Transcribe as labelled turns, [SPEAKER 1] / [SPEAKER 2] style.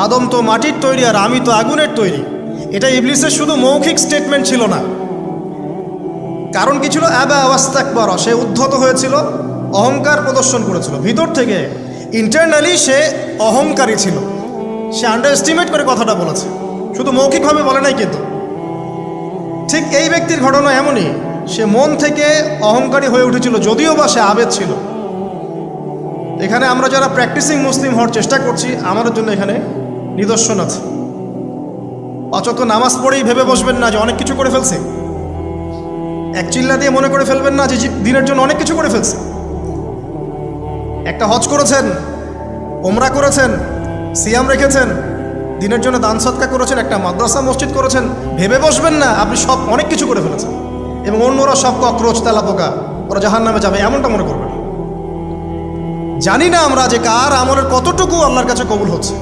[SPEAKER 1] আদম তো মাটির তৈরি আর আমি তো আগুনের তৈরি। এটা ইবলিসের শুধু মৌখিক স্টেটমেন্ট ছিল না, কারণ কি ছিল? আবা ওয়াস্তাকবার, সে উদ্ধত হয়েছিল, অহংকার প্রদর্শন করেছিল। ভিতর থেকে ইন্টারনালি সে অহংকারী ছিল, সে আন্ডার এস্টিমেট করে কথাটা বলেছে, শুধু মৌখিকভাবে বলে নাই। কিন্তু ঠিক এই ব্যক্তির ঘটনা এমনই, সে মন থেকে অহংকারী হয়ে উঠেছিল, যদিও বা সে আবেদ ছিল। এখানে আমরা যারা প্র্যাকটিসিং মুসলিম হওয়ার চেষ্টা করছি, আমাদের জন্য এখানে নিদর্শন আছে। অচত নামাজ পড়েই ভেবে বসবেন না যে অনেক কিছু করে ফেলছে, এক চিল্লা দিয়ে মনে করে ফেলবেন না যে দিনের জন্য অনেক কিছু করে ফেলছে। একটা হজ করেছেন, ওমরা করেছেন, সিয়াম রেখেছেন, দিনের জন্য দান সদকা করেছেন, একটা মাদ্রাসা মসজিদ করেছেন, ভেবে বসবেন না আপনি সব অনেক কিছু করে ফেলেছেন এবং অন্যরা সব ককরোচ তেলাপোকা, ওরা জাহান্নামে যাবে, এমনটা মনে করবেন। জানি না আমরা যে কার আমলের কতটুকু আল্লাহর কাছে কবুল হচ্ছে।